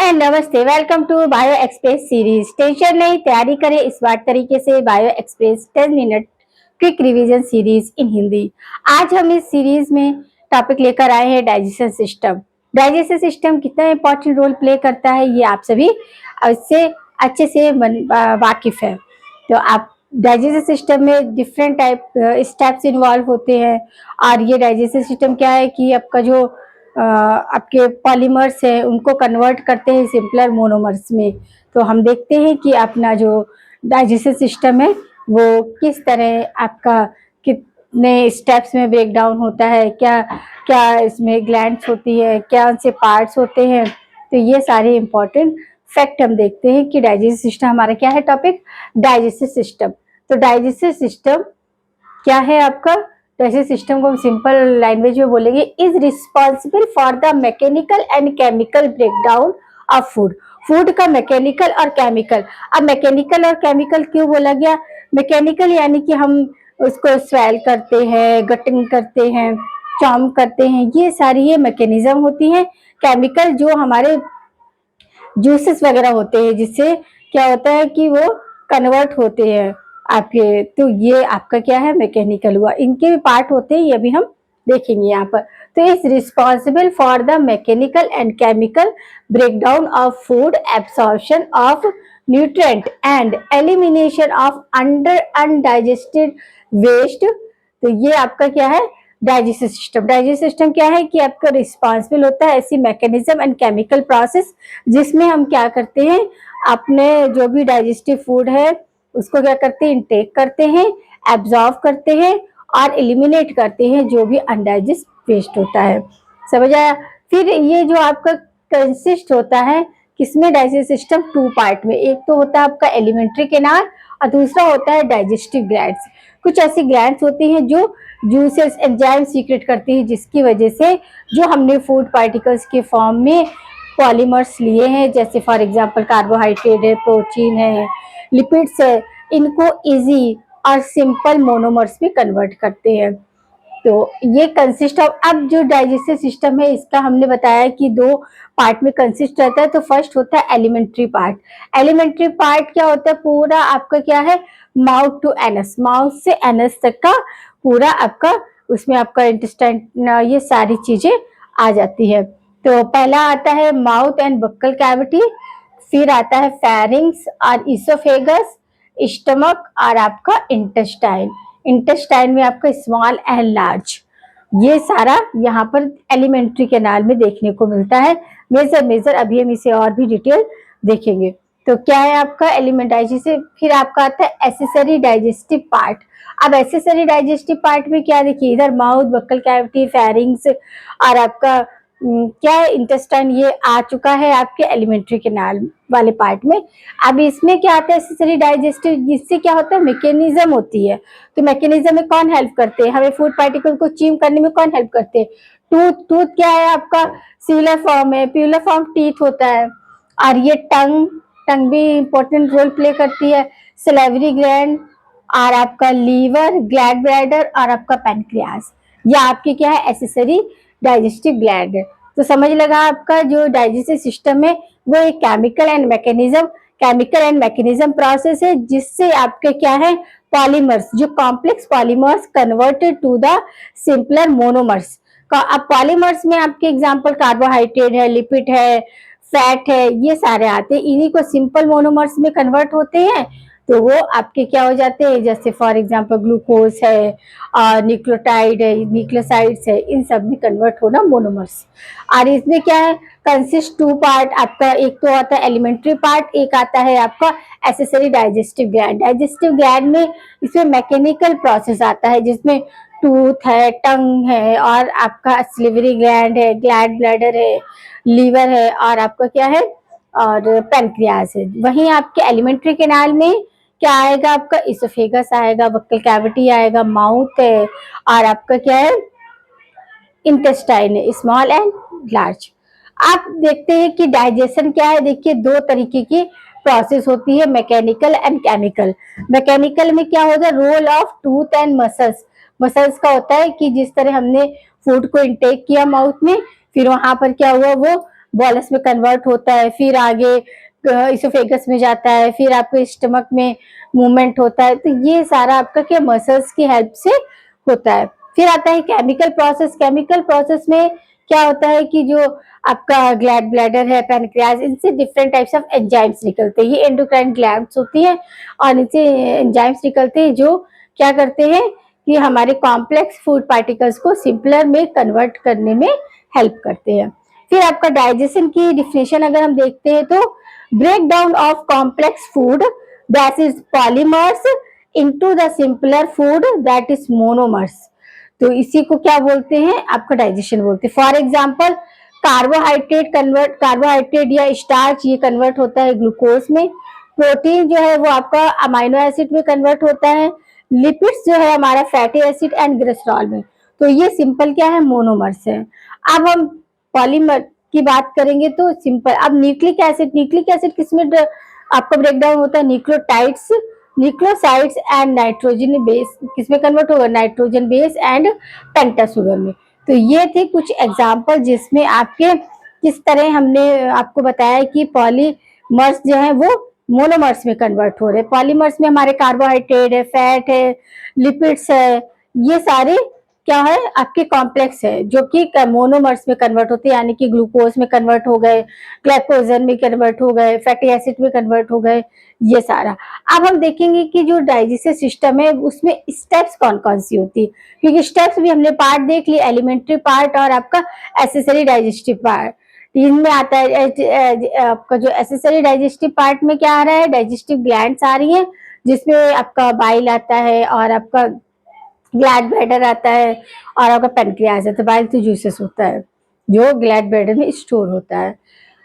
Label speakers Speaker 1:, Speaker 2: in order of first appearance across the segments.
Speaker 1: हाय and नमस्ते, welcome to bio express series. Tension नहीं, तैयारी करें स्मार्ट तरीके से। Bio express 10 minute quick revision series in Hindi. आज हम इस सीरीज में टॉपिक लेकर आए हैं डाइजेशन सिस्टम। डाइजेशन सिस्टम कितना इंपॉर्टेंट रोल प्ले करता है ये आप सभी इससे अच्छे से वाकिफ है। तो आप डाइजेशन सिस्टम में डिफरेंट टाइप स्टेप्स इन्वॉल्व होते हैं। और ये डाइजेशन सिस्टम क्या है कि आपका जो आपके पॉलीमर्स है उनको कन्वर्ट करते हैं सिंपलर मोनोमर्स में। तो हम देखते हैं कि अपना जो डाइजेशन सिस्टम है वो किस तरह आपका कितने स्टेप्स में ब्रेक डाउन होता है, क्या क्या इसमें ग्लैंड्स होती है, क्या उनसे पार्ट्स होते हैं। तो ये सारे इंपॉर्टेंट फैक्ट हम देखते हैं कि डाइजेशन सिस्टम हमारा क्या है टॉपिक, डाइजेस्टिव सिस्टम। तो डाइजेस्टिव सिस्टम क्या है आपका, डाइजेस्टिव सिस्टम को हम सिंपल लैंग्वेज में बोलेंगे, is responsible for the mechanical and chemical breakdown of food. Food का मैकेनिकल और केमिकल। अब मैकेनिकल और केमिकल क्यों बोला गया? मैकेनिकल यानी कि हम उसको स्वेल करते हैं, गटिंग करते हैं, चॉम करते हैं, ये सारी ये मैकेनिज्म होती है। केमिकल जो हमारे जूसेस वगैरह होते हैं जिससे क्या होता है कि वो कन्वर्ट होते हैं आपके, तो ये आपका क्या है मैकेनिकल हुआ। इनके भी पार्ट होते हैं, ये भी हम देखेंगे यहाँ पर। तो is responsible for the mechanical and chemical breakdown of food, absorption of nutrient and elimination of under undigested waste. तो ये आपका क्या है डाइजेस्टिव सिस्टम। डाइजेस्टिव सिस्टम क्या है कि आपका रिस्पॉन्सिबल होता है ऐसी मैकेनिज्म एंड केमिकल प्रोसेस जिसमें हम क्या करते हैं, अपने जो भी डाइजेस्टिव फूड है उसको क्या करते हैं, इनटेक करते हैं, एब्जॉर्व करते हैं और एलिमिनेट करते हैं जो भी अनडाइजेस्ट वेस्ट होता है। समझ आया? फिर ये जो आपका कंसिस्ट होता है किसमें, डाइजेस्टिव सिस्टम टू पार्ट में। एक तो होता है आपका एलिमेंट्री कैनाल और दूसरा होता है डाइजेस्टिव ग्लैंड्स। कुछ ऐसी ग्लैंड्स होती हैं जो जूसेस एंजाइम सीक्रेट करती है जिसकी वजह से जो हमने फूड पार्टिकल्स के फॉर्म में पॉलीमर्स लिए हैं, जैसे फॉर एग्जांपल कार्बोहाइड्रेट है, प्रोटीन है, लिपिड्स है, इनको इजी और सिंपल मोनोमर्स में कन्वर्ट करते हैं। तो ये कंसिस्ट ऑफ, अब जो डाइजेस्टिव सिस्टम है इसका हमने बताया कि दो पार्ट में कंसिस्ट रहता है। तो फर्स्ट होता है एलिमेंट्री पार्ट। एलिमेंट्री पार्ट क्या होता है, पूरा आपका क्या है माउथ टू एनस, माउथ से एनस तक का पूरा आपका, उसमें आपका इंटेस्टाइन ये सारी चीजें आ जाती है। तो पहला आता है माउथ एंड बक्कल कैविटी, फिर आता है फेरिंग्स और इसोफेगस, स्टमक और आपका इंटेस्टाइन। इंटेस्टाइन में आपका स्मॉल एंड लार्ज, ये सारा यहाँ पर एलिमेंट्री कैनाल में देखने को मिलता है। मेजर मेजर अभी हम इसे और भी डिटेल देखेंगे। तो क्या है आपका एलिमेंट डाइजेस्टिव। फिर आपका आता है एसेसरी डाइजेस्टिव पार्ट। अब एसेसरी डाइजेस्टिव पार्ट में क्या देखिए, इधर माउथ, बक्कल कैविटी, फेरिंग्स और आपका क्या है इंटेस्टाइन, ये आ चुका है आपके एलिमेंट्री कैनाल वाले पार्ट में। अब इसमें क्या आता है एसेसरी डाइजेस्टिव, जिससे क्या होता है मैकेनिज्म होती है। तो मैकेनिज्म में कौन हेल्प करते हैं हमें, फूड पार्टिकल को चीम करने में कौन हेल्प करते हैं, टूथ। टूथ क्या है आपका सिलर फॉर्म है, प्यूलर फॉर्म टीथ होता है। और ये टंग, टंग भी इंपॉर्टेंट रोल प्ले करती है। सलेवरी ग्लैंड और आपका लीवर, ग्लैड ब्लैडर और आपका पैनक्रियास, ये आपकी क्या है एसेसरी डाइजेस्टिव ग्लैंड है। तो समझ लगा आपका जो डाइजेस्टिव सिस्टम है वो एक केमिकल एंड मैकेनिज्म प्रोसेस है जिससे आपके क्या है पॉलीमर्स, जो complex polymers converted to the simpler monomers. अब पॉलीमर्स में आपके एग्जांपल कार्बोहाइड्रेट है, लिपिड है, फैट है, ये सारे आते हैं। इन्हीं को सिंपल मोनोमर्स में कन्वर्ट होते हैं तो वो आपके क्या हो जाते हैं, जैसे फॉर एग्जांपल ग्लूकोज है और न्यूक्लियोटाइड है, न्यूक्लियोसाइड्स है, इन सब में कन्वर्ट होना मोनोमर्स। और इसमें क्या है कंसिस्ट टू पार्ट आपका, एक तो आता है एलिमेंट्री पार्ट, एक आता है आपका accessory digestive gland. Digestive gland में इसमें मैकेनिकल प्रोसेस आता है जिसमें टूथ है, टंग है और आपका स्लिवरी ग्लैंड है, ग्लैड ब्लैडर है, लीवर है और आपका क्या है और पैनक्रियास है। वहीं आपके एलिमेंट्री कैनाल में क्या आएगा आपका इसोफेगस आएगा, बक्कल कैविटी आएगा, माउथ है और आपका क्या है इंटेस्टाइन है, स्मॉल एंड लार्ज। आप देखते हैं कि डाइजेशन क्या है, देखिए दो तरीके की प्रोसेस होती है, मैकेनिकल एंड केमिकल। मैकेनिकल में क्या होगा, role of tooth and muscles. Muscles का होता है कि जिस तरह हमने फूड को इंटेक किया माउथ में, फिर वहां पर क्या हुआ वो बॉलस में कन्वर्ट होता है, फिर आगे इसोफेगस में जाता है, फिर आपके स्टमक में मूवमेंट होता है। तो ये सारा आपका क्या मसल्स की हेल्प से होता है। फिर आता है केमिकल प्रोसेस। केमिकल प्रोसेस में क्या होता है कि जो आपका ग्लैड ब्लैडर है, पैनक्रियाज, इनसे डिफरेंट टाइप्स ऑफ एंजाइम्स निकलते हैं। ये एंडोक्राइन ग्लैंड्स होती हैं और इनसे एंजाइम्स निकलते हैं जो क्या करते हैं कि हमारे कॉम्प्लेक्स फूड पार्टिकल्स को सिंपलर में कन्वर्ट करने में हेल्प करते हैं। फिर आपका डाइजेशन की डिफिनेशन अगर हम देखते हैं तो break down of complex food that is polymers into the simpler food that is monomers. तो इसी को क्या बोलते हैं, आपका डाइजेशन बोलते हैं। फॉर एग्जाम्पल कार्बोहाइड्रेट या स्टार्च ये कन्वर्ट होता है ग्लूकोज में। प्रोटीन जो है वो आपका अमाइनो एसिड में कन्वर्ट होता है। लिपिड्स जो है हमारा फैटी एसिड एंड ग्लिसरॉल में। तो ये सिंपल क्या है, मोनोमर्स है। अब हम पॉलीमर की बात करेंगे तो सिंपल। अब न्यूक्लिक एसिड किसमें आपका ब्रेकडाउन होता है, nucleotides, nucleosides and nitrogen base किसमें कन्वर्ट होगा, नाइट्रोजन बेस एंड पेंटासुगर में। तो ये थे कुछ एग्जाम्पल जिसमें आपके किस तरह हमने आपको बताया कि पॉलीमर्स जो है वो मोनोमर्स में कन्वर्ट हो रहे हैं। पॉलीमर्स में हमारे कार्बोहाइड्रेट है, फैट है, लिपिड्स है, ये सारे क्या है आपके कॉम्प्लेक्स है जो कि मोनोमर्स में कन्वर्ट होते हैं, यानी कि ग्लूकोज में कन्वर्ट हो गए, ग्लाइकोजन में कन्वर्ट हो गए, फैटी एसिड में कन्वर्ट हो गए, ये सारा। अब हम देखेंगे कि जो डाइजेस्टिव सिस्टम है उसमें स्टेप्स कौन कौन सी होती है, क्योंकि स्टेप्स भी हमने पार्ट देख लिए, एलिमेंट्री पार्ट और आपका एसेसरी डाइजेस्टिव पार्ट। इनमें आता है आपका जो एसेसरी डाइजेस्टिव पार्ट में क्या आ रहा है, डाइजेस्टिव ग्लैंड्स आ रही है जिसमें आपका बाइल आता है और आपका ग्लैड ब्लैडर आता है और आपका पेनक्रियाज है। तो बाइल तो जूसेस होता है जो ग्लैड ब्लैडर में स्टोर होता है।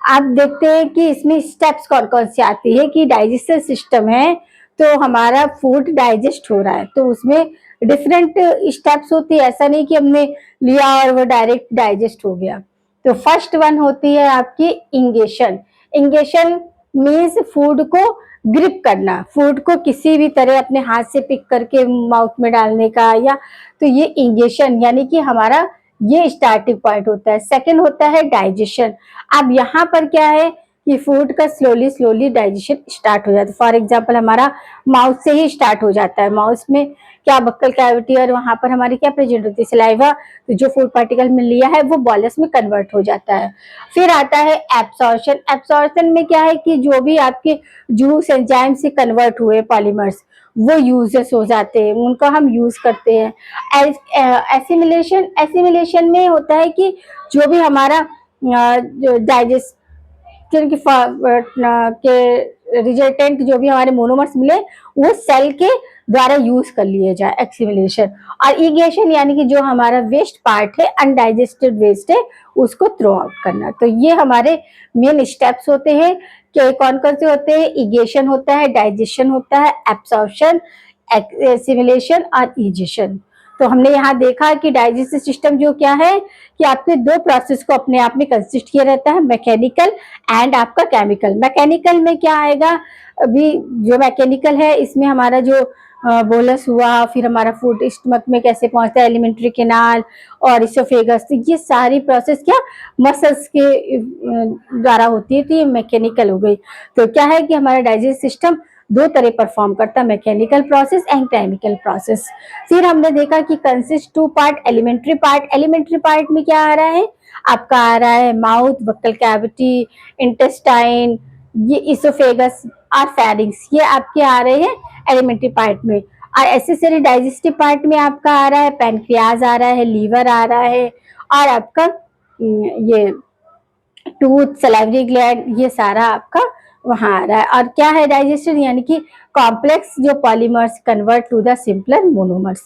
Speaker 1: आप देखते हैं कि इसमें स्टेप्स कौन कौन सी आती है कि डाइजेस्टिव सिस्टम है तो हमारा फूड डाइजेस्ट हो रहा है तो उसमें डिफरेंट स्टेप्स होती है। ऐसा नहीं कि हमने लिया और वो डायरेक्ट डाइजेस्ट हो गया। तो फर्स्ट वन होती है आपकी इंगेशन। इंगेशन मीन्स फूड को ग्रिप करना, फूड को किसी भी तरह अपने हाथ से पिक करके माउथ में डालने का, या तो ये इंगेशन यानी कि हमारा ये स्टार्टिंग पॉइंट होता है। सेकंड होता है डाइजेशन। अब यहाँ पर क्या है कि फूड का स्लोली स्लोली डाइजेशन स्टार्ट हो जाता है। फॉर एग्जाम्पल हमारा माउथ से ही स्टार्ट हो जाता है। माउथ में क्या बक्कल कैविटी और वहां पर हमारी क्या प्रेजेंट होती है, सलाइवा। तो जो फूड पार्टिकल में लिया है वो बॉलस में कन्वर्ट हो जाता है। फिर आता है एब्सॉर्प्शन। एब्सॉर्प्शन में क्या है कि जो भी आपके जूस एंजाइम से कन्वर्ट हुए पॉलीमर्स वो यूजेस हो जाते हैं, उनका हम यूज करते हैं। एसिमिलेशन, एसिमिलेशन में होता है कि जो भी हमारा डाइजेस्ट के रिजल्टेंट जो भी हमारे मोनोमर्स मिले वो सेल के द्वारा यूज कर लिए जाए, एक्सिमिलेशन। और इगेशन यानी कि जो हमारा वेस्ट पार्ट है, अनडाइजेस्टेड वेस्ट है, उसको थ्रो आउट करना। तो ये हमारे मेन स्टेप्स होते हैं कि कौन कौन से होते हैं, इगेशन होता है, डाइजेशन होता है, एब्सॉर्प्शन, एसिमिलेशन और इजेशन। तो हमने यहाँ देखा कि डाइजेस्टिव सिस्टम जो क्या है कि आपके दो प्रोसेस को अपने आप में कंसिस्ट किया रहता है, मैकेनिकल एंड आपका केमिकल। मैकेनिकल में क्या आएगा, अभी जो मैकेनिकल है इसमें हमारा जो बोलस हुआ, फिर हमारा फूड स्टमक में कैसे पहुंचता है, एलिमेंट्री कैनाल और इसोफेगस, तो ये सारी प्रोसेस क्या मसल्स के द्वारा होती है। तो ये मैकेनिकल हो गई। तो क्या है कि हमारा डाइजेस्टिव सिस्टम दो तरह परफॉर्म करता है, mechanical process and chemical process. फिर हमने देखा कि consist to part, elementary part. Elementary part में क्या आ रहा है, आपका आ रहा है माउथ, बक्कल कैविटी, इंटेस्टाइन, ये इसोफेगस और फेरिंग्स, ये आपके आ रहे हैं एलिमेंट्री पार्ट में। और एसेसरी डाइजेस्टिव पार्ट में आपका आ रहा है पैनक्रियाज आ रहा है, लीवर आ रहा है और आपका ये टूथ, सलाइवरी ग्लैंड, ये सारा आपका वहां आ रहा है। और क्या है डाइजेशन, यानी कि कॉम्प्लेक्स जो polymers convert to the simpler monomers.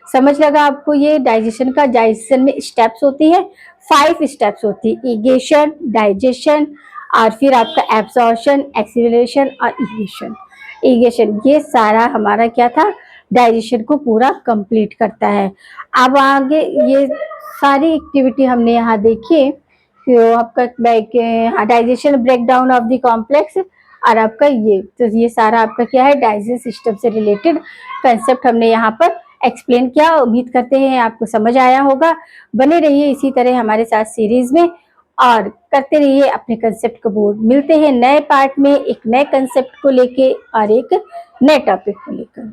Speaker 1: समझ लगा आपको, ये डाइजेशन का, डाइजेशन में स्टेप्स होती है, 5 स्टेप्स होती है, इगेशन, डाइजेशन और फिर आपका एब्सॉर्प्शन, एक्सिमिलेशन और इगेशन। इगेशन ये सारा हमारा क्या था, डाइजेशन को पूरा कंप्लीट करता है। अब आगे ये सारी एक्टिविटी हमने यहाँ देखी, तो आपका digestion, break down of the complex और आपका ये, तो ये सारा आपका क्या है डाइजेस्ट सिस्टम से रिलेटेड कंसेप्ट हमने यहाँ पर एक्सप्लेन किया। उम्मीद करते हैं आपको समझ आया होगा। बने रहिए इसी तरह हमारे साथ सीरीज में और करते रहिए अपने कंसेप्ट को बोर्ड। मिलते हैं नए पार्ट में एक नए कंसेप्ट को लेके और एक नए टॉपिक को लेकर।